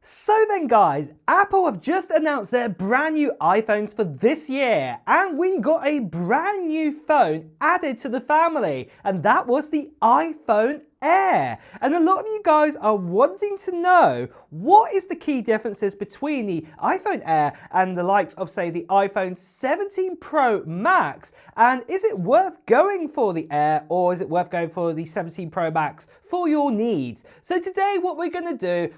So then guys, Apple have just announced their brand new iPhones for this year, and we got a brand new phone added to the family, and that was the iPhone Air. And a lot of you guys are wanting to know what is the key differences between the iPhone Air and the likes of, say, the iPhone 17 Pro Max, and is it worth going for the Air or is it worth going for the 17 Pro Max for your needs? So today what we're going to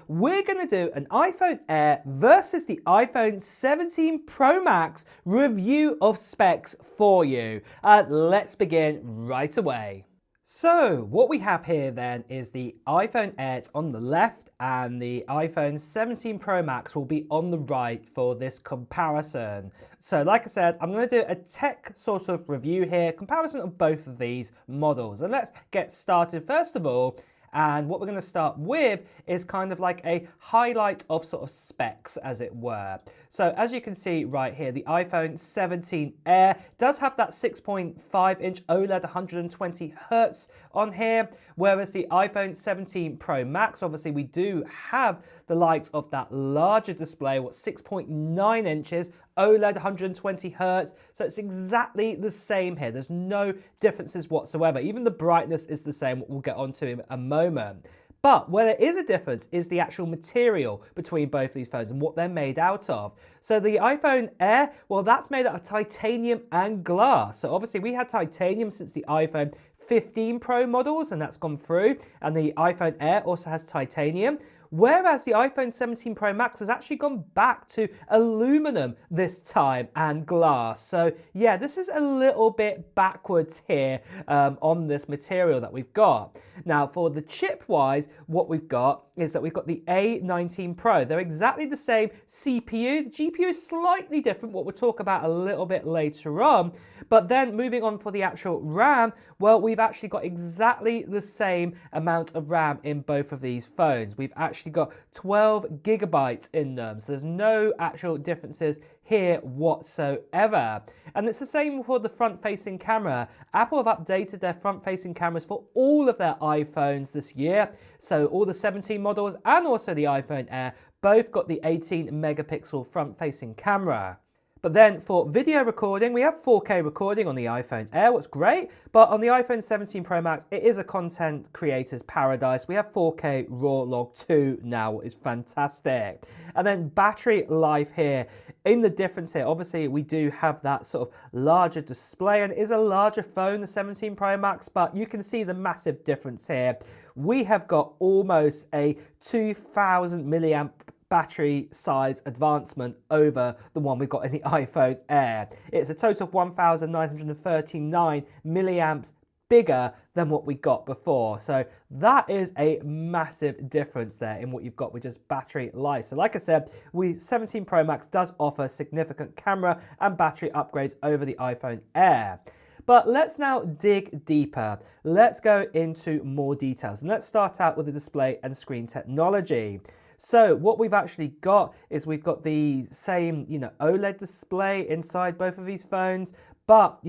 do an iPhone Air versus the iPhone 17 Pro Max review of specs for you. Let's begin right away. So what we have here then is the iPhone Air on the left and the iPhone 17 Pro Max will be on the right for this comparison. So like I said, I'm going to do a tech sort of review here, comparison of both of these models. And let's get started first of all. And what we're going to start with is kind of like a highlight of sort of specs, as it were. So as you can see right here, the iPhone 17 Air does have that 6.5-inch OLED 120 Hz on here, whereas the iPhone 17 Pro Max, obviously we do have the likes of that larger display, 6.9 inches, OLED 120 Hz, so it's exactly the same here. There's no differences whatsoever. Even the brightness is the same, what we'll get onto in a moment. But where there is a difference is the actual material between both these phones and what they're made out of. So the iPhone Air, well, that's made out of titanium and glass. So obviously we had titanium since the iPhone 15 Pro models, and that's gone through. And the iPhone Air also has titanium. Whereas the iPhone 17 Pro Max has actually gone back to aluminum this time and glass. So yeah, this is a little bit backwards here on this material that we've got. Now for the chip wise, what we've got is that we've got the A19 Pro. They're exactly the same CPU. The GPU is slightly different, what we'll talk about a little bit later on. But then moving on for the actual RAM, well, we've actually got exactly the same amount of RAM in both of these phones. We've actually got 12 gigabytes in them, so there's no actual differences here whatsoever. And it's the same for the front-facing camera. Apple have updated their front-facing cameras for all of their iPhones this year. So all the 17 models and also the iPhone Air both got the 18 megapixel front-facing camera. But then for video recording, we have 4K recording on the iPhone Air, what's great, but on the iPhone 17 Pro Max, it is a content creator's paradise. We have 4K RAW Log 2 now, which is fantastic. And then battery life here, in the difference here, obviously we do have that sort of larger display, and it is a larger phone, the 17 Pro Max, but you can see the massive difference here. We have got almost a 2000 milliamp battery size advancement over the one we've got in the iPhone Air. It's a total of 1939 milliamps bigger than what we got before. So that is a massive difference there in what you've got with just battery life. So like I said, 17 Pro Max does offer significant camera and battery upgrades over the iPhone Air. But let's now dig deeper. Let's go into more details. And let's start out with the display and screen technology. So what we've actually got is we've got the same, OLED display inside both of these phones, but,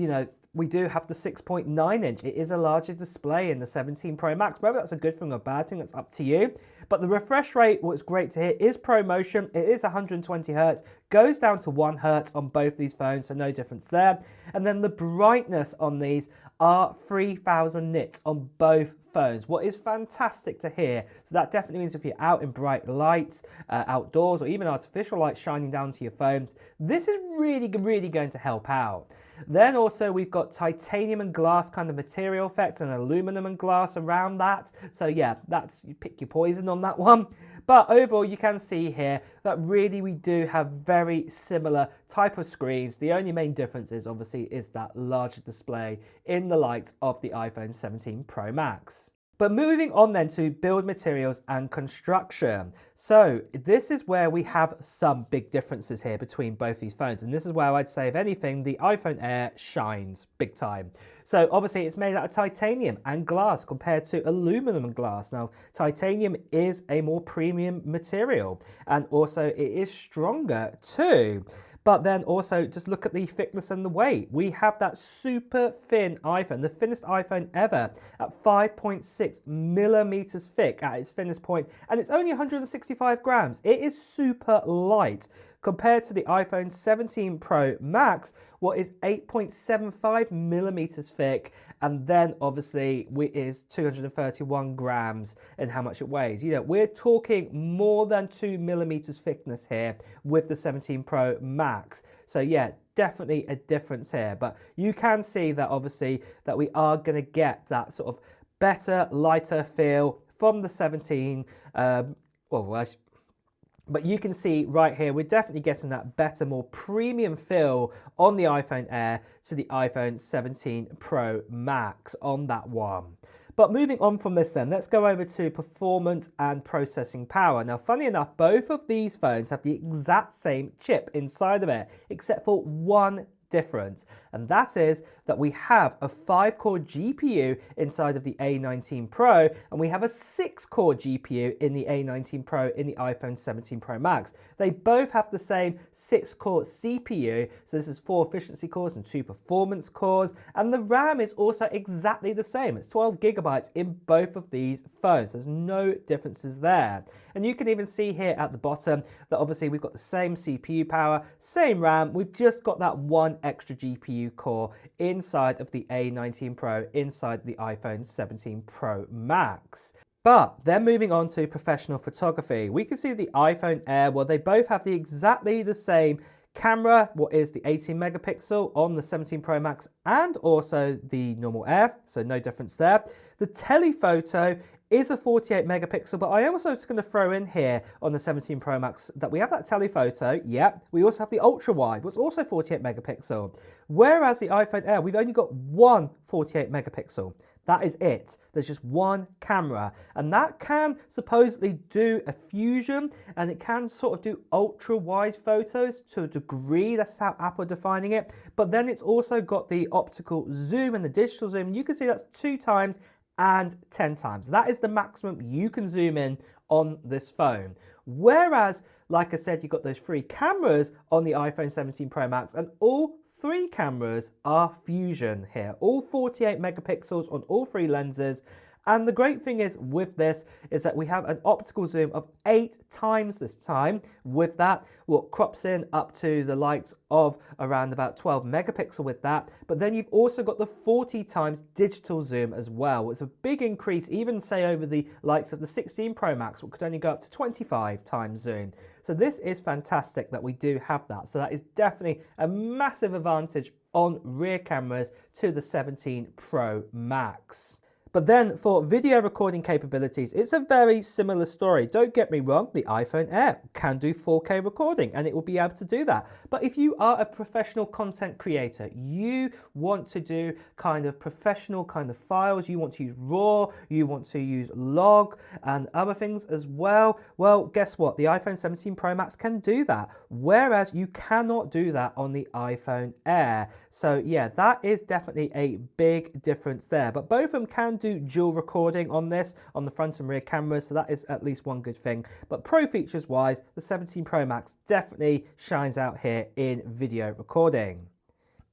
we do have the 6.9 inch. It is a larger display in the 17 Pro Max. Whether that's a good thing or a bad thing, that's up to you. But the refresh rate, what's great to hear, is ProMotion. It is 120 Hz, goes down to 1 Hz on both these phones, so no difference there. And then the brightness on these are 3000 nits on both phones, what is fantastic to hear. So that definitely means if you're out in bright lights, outdoors, or even artificial light shining down to your phone, this is really going to help out. Then also we've got titanium and glass kind of material effects and aluminum and glass around that. So yeah, you pick your poison on that one. But overall, you can see here that really we do have very similar type of screens. The only main difference is obviously is that larger display in the likes of the iPhone 17 Pro Max. But moving on then to build materials and construction. So this is where we have some big differences here between both these phones. And this is where I'd say, if anything, the iPhone Air shines big time. So obviously it's made out of titanium and glass compared to aluminum and glass. Now, titanium is a more premium material, and also it is stronger too. But then also just look at the thickness and the weight. We have that super thin iPhone, the thinnest iPhone ever, at 5.6 millimeters thick at its thinnest point, and it's only 165 grams. It is super light compared to the iPhone 17 Pro Max, what is 8.75 millimeters thick, and then obviously it is 231 grams in how much it weighs. You know, we're talking more than 2 millimeters thickness here with the 17 Pro Max. So yeah, definitely a difference here, but you can see that obviously that we are going to get that sort of better, lighter feel from the 17. But you can see right here, we're definitely getting that better, more premium feel on the iPhone Air to the iPhone 17 Pro Max on that one. But moving on from this then, let's go over to performance and processing power. Now, funny enough, both of these phones have the exact same chip inside of it, except for one difference, and that is that we have a 5-core GPU inside of the A19 Pro, and we have a 6-core GPU in the A19 Pro in the iPhone 17 Pro Max. They both have the same 6-core CPU, so this is 4 efficiency cores and 2 performance cores, and the RAM is also exactly the same. It's 12 gigabytes in both of these phones. There's no differences there. And you can even see here at the bottom that obviously we've got the same CPU power, same RAM, we've just got that one extra GPU core inside of the A19 Pro, inside the iPhone 17 Pro Max. But then moving on to professional photography, we can see the iPhone Air, well, they both have exactly the same camera, what is the 18 megapixel on the 17 Pro Max and also the normal Air, so no difference there. The telephoto is a 48 megapixel, but I am also just going to throw in here on the 17 Pro Max that we have that telephoto, we also have the ultra wide, which is also 48 megapixel. Whereas the iPhone Air, we've only got one 48 megapixel. That is it. There's just one camera, and that can supposedly do a fusion, and it can sort of do ultra wide photos to a degree. That's how Apple are defining it. But then it's also got the optical zoom and the digital zoom. You can see that's 2 times and 10 times. That is the maximum you can zoom in on this phone. Whereas, like I said, you've got those 3 cameras on the iPhone 17 Pro Max, and all 3 cameras are fusion here. All 48 megapixels on all 3 lenses. And the great thing is with this is that we have an optical zoom of 8 times this time. With that, what crops in up to the likes of around about 12 megapixel with that. But then you've also got the 40 times digital zoom as well. It's a big increase, even say over the likes of the 16 Pro Max, which could only go up to 25 times zoom. So this is fantastic that we do have that. So that is definitely a massive advantage on rear cameras to the 17 Pro Max. But then for video recording capabilities, it's a very similar story. Don't get me wrong, the iPhone Air can do 4K recording and it will be able to do that. But if you are a professional content creator, you want to do kind of professional kind of files, you want to use RAW, you want to use log and other things as well, well, guess what? The iPhone 17 Pro Max can do that, whereas you cannot do that on the iPhone Air. So yeah, that is definitely a big difference there. But both of them can do dual recording on this, on the front and rear cameras, so that is at least one good thing. But pro features wise, the 17 Pro Max definitely shines out here in video recording.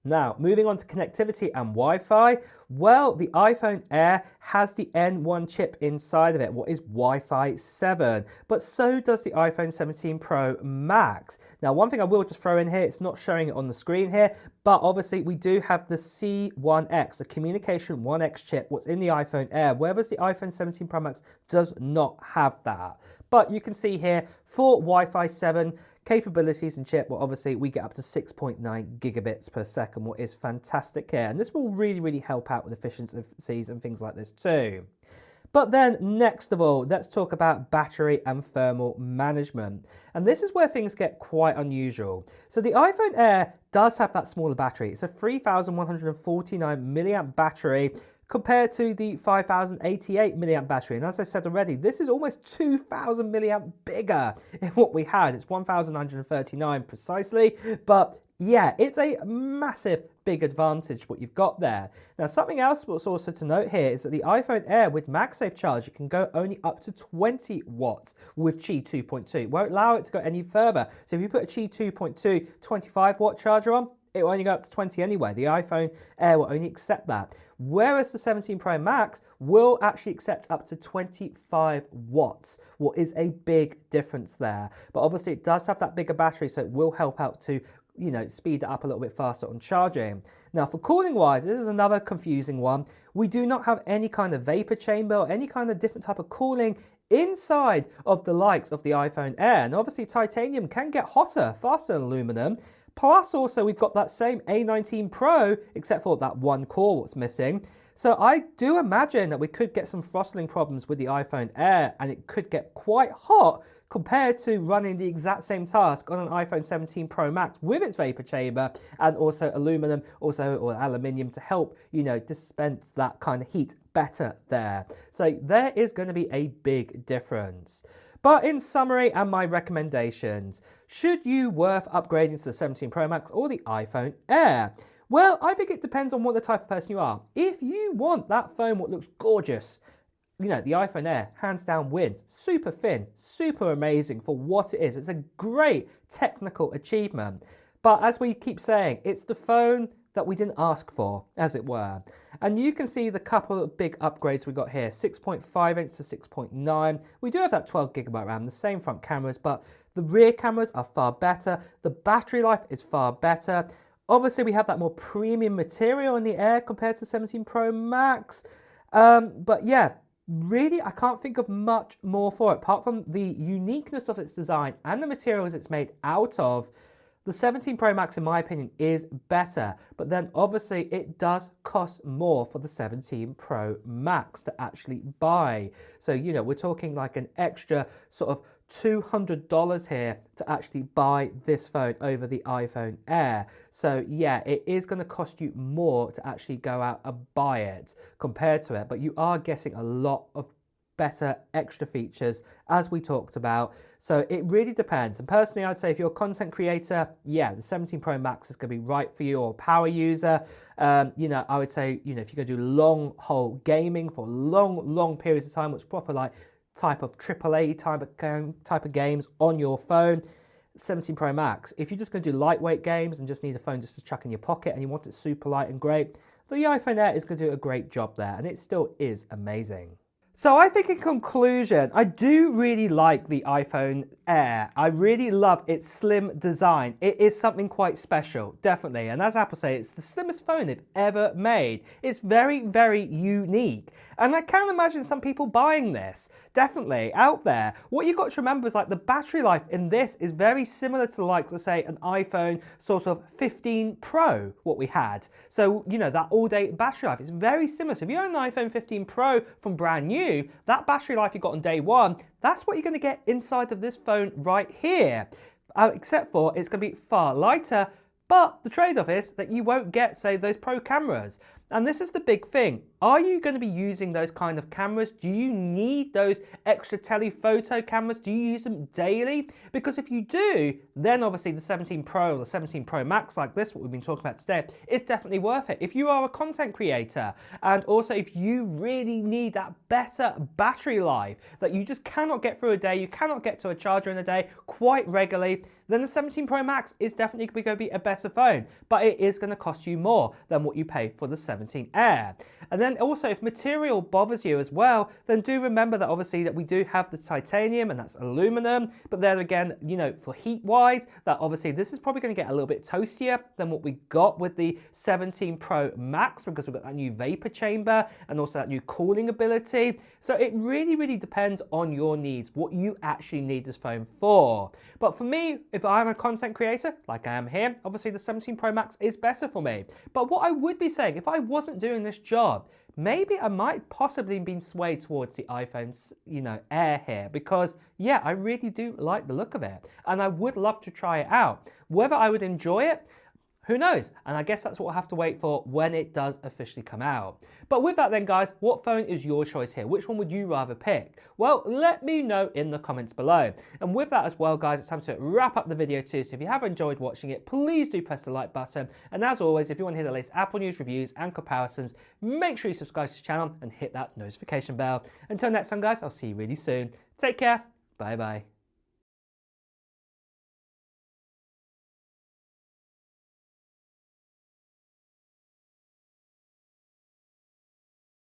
Now, moving on to connectivity and Wi-Fi, well, the iPhone Air has the N1 chip inside of it, what is Wi-Fi 7, but so does the iPhone 17 Pro Max. Now, one thing I will just throw in here, it's not showing it on the screen here, but obviously we do have the C1X, the Communication 1X chip, what's in the iPhone Air, whereas the iPhone 17 Pro Max does not have that. But you can see here, for Wi-Fi 7, capabilities and chip, well, obviously we get up to 6.9 gigabits per second, what is fantastic here. And this will really help out with efficiencies and things like this too. But then next of all, let's talk about battery and thermal management. And this is where things get quite unusual. So the iPhone Air does have that smaller battery. It's a 3,149 milliamp battery compared to the 5,088 milliamp battery. And as I said already, this is almost 2,000 milliamp bigger in what we had. It's 1,939 precisely, but Yeah, it's a massive big advantage what you've got there. Now, something else what's also to note here is that the iPhone Air with MagSafe charge, you can go only up to 20 watts with Qi 2.2. It won't allow it to go any further. So if you put a Qi 2.2 25-watt charger on, it will only go up to 20 anyway. The iPhone Air will only accept that. Whereas the 17 Pro Max will actually accept up to 25 watts, what is a big difference there. But obviously it does have that bigger battery, so it will help out to speed it up a little bit faster on charging. Now for cooling wise, this is another confusing one. We do not have any kind of vapor chamber or any kind of different type of cooling inside of the likes of the iPhone Air. And obviously titanium can get hotter faster than aluminum. Plus also we've got that same A19 Pro, except for that one core what's missing. So I do imagine that we could get some throttling problems with the iPhone Air, and it could get quite hot compared to running the exact same task on an iPhone 17 Pro Max with its vapor chamber and also aluminum or aluminium to help, dispense that kind of heat better there. So there is going to be a big difference. But in summary and my recommendations, should you worth upgrading to the 17 Pro Max or the iPhone Air? Well, I think it depends on what the type of person you are. If you want that phone what looks gorgeous, the iPhone Air, hands down, wins. Super thin, super amazing for what it is. It's a great technical achievement. But as we keep saying, it's the phone that we didn't ask for, as it were. And you can see the couple of big upgrades we got here, 6.5 inch to 6.9. We do have that 12 gigabyte RAM, the same front cameras, but the rear cameras are far better. The battery life is far better. Obviously, we have that more premium material in the Air compared to 17 Pro Max. But yeah, really, I can't think of much more for it, apart from the uniqueness of its design and the materials it's made out of. The 17 Pro Max, in my opinion, is better, but then obviously it does cost more for the 17 Pro Max to actually buy. So, we're talking like an extra sort of $200 here to actually buy this phone over the iPhone Air. So yeah, it is going to cost you more to actually go out and buy it compared to it, but you are getting a lot of better extra features as we talked about. So it really depends. And personally, I'd say if you're a content creator, yeah, the 17 Pro Max is going to be right for you, or a power user. I would say, if you're going to do long haul gaming for long periods of time, which proper like type of AAA type of games on your phone, 17 Pro Max. If you're just going to do lightweight games and just need a phone just to chuck in your pocket and you want it super light and great, the iPhone Air is going to do a great job there, and it still is amazing. So I think in conclusion, I do really like the iPhone Air. I really love its slim design. It is something quite special, definitely. And as Apple say, it's the slimmest phone they've ever made. It's very, very unique. And I can imagine some people buying this, definitely, out there. What you've got to remember is like the battery life in this is very similar to like, let's say, an iPhone sort of 15 Pro, what we had. So, that all-day battery life is very similar. So if you own an iPhone 15 Pro from brand new, that battery life you got on day one, that's what you're going to get inside of this phone right here. Except for it's going to be far lighter, but the trade-off is that you won't get, say, those pro cameras. And this is the big thing. Are you going to be using those kind of cameras? Do you need those extra telephoto cameras? Do you use them daily? Because if you do, then obviously the 17 Pro or the 17 Pro Max like this, what we've been talking about today, is definitely worth it. If you are a content creator, and also if you really need that better battery life that you just cannot get through a day, you cannot get to a charger in a day quite regularly, then the 17 Pro Max is definitely going to be a better phone, but it is going to cost you more than what you paid for the 17 Air. And then also, if material bothers you as well, then do remember that obviously that we do have the titanium, and that's aluminum, but then again, for heat wise, that obviously this is probably going to get a little bit toastier than what we got with the 17 Pro Max, because we've got that new vapor chamber and also that new cooling ability. So it really, really depends on your needs, what you actually need this phone for. But for me, if I'm a content creator, like I am here, obviously the 17 Pro Max is better for me. But what I would be saying, if I wasn't doing this job, maybe I might possibly be swayed towards the iPhone's, Air here, because yeah, I really do like the look of it, and I would love to try it out. Whether I would enjoy it, Who knows? And I guess that's what we'll have to wait for when it does officially come out. But with that then guys, what phone is your choice here? Which one would you rather pick? Well, let me know in the comments below. And with that as well guys, it's time to wrap up the video too. So if you have enjoyed watching it, please do press the like button. And as always, if you want to hear the latest Apple news, reviews and comparisons, make sure you subscribe to the channel and hit that notification bell. Until next time guys, I'll see you really soon. Take care. Bye bye.